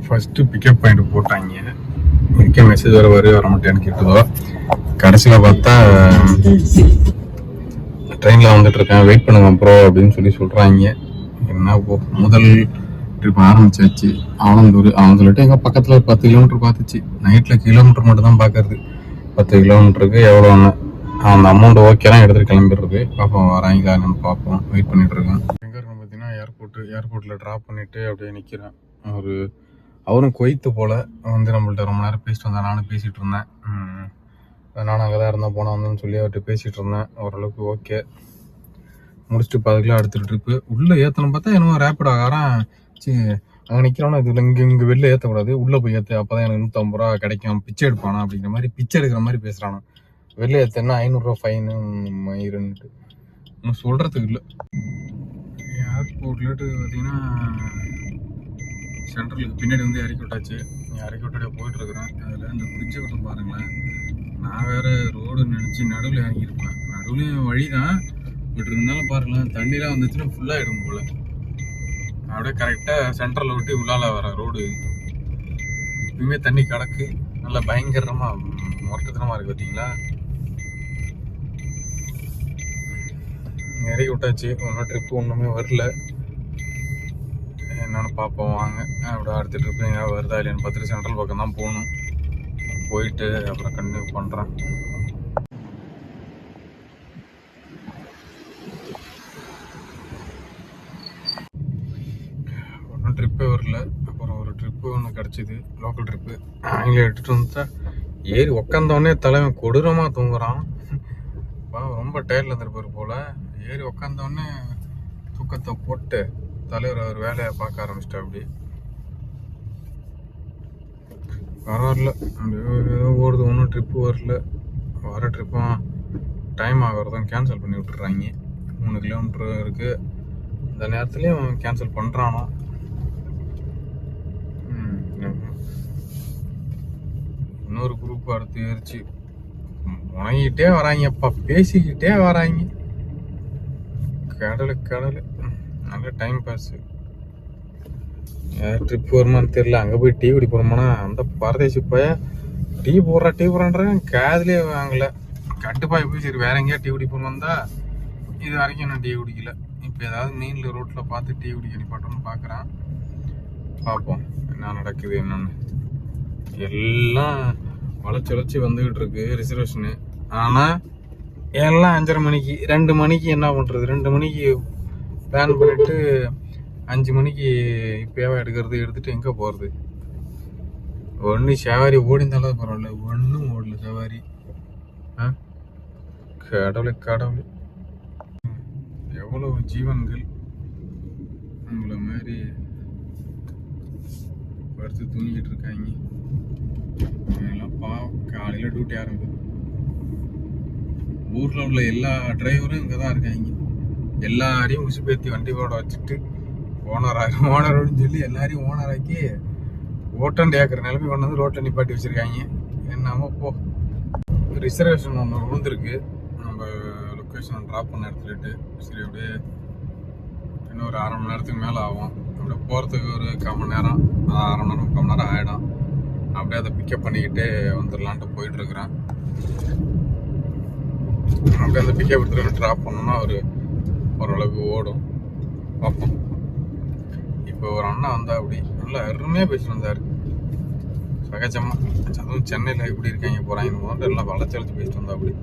First pickup point போட்டாங்க. எங்கே message வர மாட்டேன்னு கேட்டதோ, கடைசியில் பார்த்தா ட்ரெயினில் வந்துட்டு இருக்கேன், வெயிட் பண்ணுங்க ப்ரோ அப்படின்னு சொல்கிறாங்க. என்ன முதல் ட்ரிப் ஆரம்பிச்சாச்சு. அவன் சொல்லிட்டு எங்கள் பக்கத்தில் 10 கிலோமீட்டர் பார்த்துச்சு. நைட்டில் கிலோமீட்டர் மட்டும் தான் பார்க்கறது. 10 கிலோமீட்டருக்கு எவ்வளோன்னு அந்த அமௌண்ட் ஓகேலாம் எடுத்துகிட்டு கிளம்பிடுறது. பார்ப்போம் வராங்களா என்னன்னு பார்ப்போம். வெயிட் பண்ணிட்டு இருக்கேன். எங்கே இருக்கேன் பார்த்தீங்கன்னா ஏர்போர்ட்டில் ட்ராப் பண்ணிவிட்டு அப்படியே நிற்கிறேன். அவரும் குவைத்து போல் நம்மள்ட்ட ரொம்ப நேரம் பேசிட்டு வந்தேன். நானும் பேசிகிட்டு இருந்தேன். நானும் அங்கே தான் இருந்தேன், போனால் வந்தேன்னு சொல்லி அவர்கிட்ட பேசிகிட்டு இருந்தேன். ஓரளவுக்கு ஓகே முடிச்சுட்டு 10 கிலோ அடுத்த ட்ரிப்பு உள்ளே ஏற்றணும் பார்த்தா என்னமோ ரேப்பிட் ஆகாரம். அங்கே நிற்கிறோன்னா இதில் இங்கே வெளில ஏற்றக்கூடாது, உள்ளே போய் ஏற்று, அப்போ தான் எனக்கு 150 ரூபா கிடைக்கும், பிச்சை எடுப்பானா அப்படிங்கிற மாதிரி பிச்சை எடுக்கிற மாதிரி பேசுகிறானோ. வெளில ஏற்றனா 500 ரூபா ஃபைனு மயிருன்ட்டு இன்னும் சொல்கிறதுக்கு இல்லை. ஏர்போர்ட்லேட்டு பார்த்தீங்கன்னா சென்ட்ரலுக்கு பின்னாடி இறக்கி விட்டாச்சு. இறக்கி விட்டாடியே போயிட்டுருக்குறேன். அதில் இந்த பிரிட்ஜை விட்டு பாருங்களேன். நான் வேறு ரோடு நினச்சி நடுவில் இறங்கியிருப்பேன். நடுவுலையும் வழி தான், பட் இருந்தாலும் பாருங்களேன் தண்ணிலாம் வந்துச்சுன்னா ஃபுல்லாகிடும் போல். அப்படியே கரெக்டாக சென்ட்ரலில் விட்டு உள்ளால வர ரோடு இப்பயுமே தண்ணி கிடக்கு. நல்லா பயங்கரமாக மொரட்டுத்தனமாக இருக்குது பார்த்தீங்களா. இறக்கி விட்டாச்சு. ஒன்றும் ட்ரிப்பு ஒன்றுமே வரல. என்னென்னு பார்ப்போம் வாங்க. அப்படியே அடுத்த ட்ரிப்பு எங்கேயாவது வருதா இல்லைன்னு பார்த்துட்டு சென்ட்ரல் பக்கம் தான் போகணும். போயிட்டு அப்புறம் கண்டினியூ பண்ணுறேன். ஒன்றும் ட்ரிப்பே வரல. அப்புறம் ஒரு ட்ரிப்பு ஒன்று கிடச்சிது, லோக்கல் ட்ரிப்பு. அவங்கள எடுத்துகிட்டு வந்துட்டா ஏறி உக்காந்தோடனே தலைவன் கொடூரமாக தூங்குறான். ரொம்ப டயர்டில் இருந்திருப்பார் போல். ஏறி உக்காந்தோடனே தூக்கத்தை போட்டு தலைவர் அவர் வேலையை பார்க்க ஆரம்பிச்சிட்டா. அப்படி பரவாயில்ல, ஏதோ ஓடுது. ஒன்றும் ட்ரிப்பு வரல. வர ட்ரிப்பும் டைம் ஆகிறதும் கேன்சல் பண்ணி விட்டுறாங்க. 3 கிலோமீட்டர் இருக்குது. அந்த நேரத்துலையும் கேன்சல் பண்ணுறானோ. இன்னொரு குரூப் அடுத்து ஏறிச்சு. உணங்கிட்டே வராங்கப்பா, பேசிக்கிட்டே வராங்க. கடலு நல்ல டைம் பாஸு. ட்ரிப் வருமானு தெரியல. அங்கே போய் டீ குடி போனோம்னா அந்த பரதேசி போய் டீ போடுறான்றேன் காதுலேயே வாங்கலை. கட்டுப்பாய் போய் சரி வேற எங்கேயா டீ குடி போகணும் வந்தா இது வரைக்கும் நான் டீ குடிக்கல. இப்போ ஏதாவது மெயினில் ரோட்டில் பார்த்து டீ குடிக்க நிப்பாட்டோன்னு பார்க்குறேன். பார்ப்போம் என்ன நடக்குது என்னன்னு. எல்லாம் வளைச்சி வந்துக்கிட்டு இருக்கு ரிசர்வேஷனு. ஆனால் எல்லாம் 5:30 மணிக்கு 2 மணிக்கு என்ன பண்ணுறது. 2 மணிக்கு பிளான் பண்ணிவிட்டு 5 மணிக்கு இப்போயாவே எடுத்துகிட்டு எங்கே போகிறது. ஒன்று சவாரி ஓடிந்தாலும் பரவாயில்ல, ஒன்றும் ஓடல சவாரி. கடவுளே எவ்வளவு ஜீவன்கள் உங்களை மாதிரி படுத்து தூங்கிக்கிட்டு இருக்காங்க. இதெல்லாம் பாவம். காலையில் டியூட்டி ஆரம்பிக்கும். ஊரில் உள்ள எல்லா டிரைவரும் இங்கே தான் இருக்காங்க. எல்லாரையும் உசுப்பேற்றி வண்டி ஓட வச்சுட்டு ஓனர்னு சொல்லி எல்லாரையும் ஓனராக்கி ஓட்டம் ஏக்கிற நிலைமை கொண்டு வந்து ரோட்டில் நிப்பாட்டி வச்சுருக்காங்க. என்னமோ போ. ரிசர்வேஷன் ஒன்று விழுந்துருக்கு நம்ம லொக்கேஷன் ட்ராப் பண்ண இடத்துலட்டு. சரி அப்படியே இன்னும் ஒரு 1/2 மணி நேரத்துக்கு மேலே ஆகும். அப்படியே போகிறதுக்கு ஒரு 1/4 மணி நேரம், 1/2 மணி நேரம் 3/4 மணி நேரம் ஆகிடும். அப்படியே அதை பிக்கப் பண்ணிக்கிட்டு வந்துடலான்ட்டு போயிட்டுருக்குறேன். அப்படியே அந்த பிக்கப் எடுத்துகிட்டு ட்ராப் பண்ணோன்னா ஓரளவுக்கு ஓடும். பார்ப்போம். இப்போ ஒரு அண்ணா வந்தா அப்படி நல்லா அருமையாக பேசிட்டு வந்தார். சகஜமாக அதுவும் சென்னையில் இப்படி இருக்காங்க போகிறாங்க முதல்ல எல்லாம் வளைச்சி பேசிட்டு வந்தா அப்படி.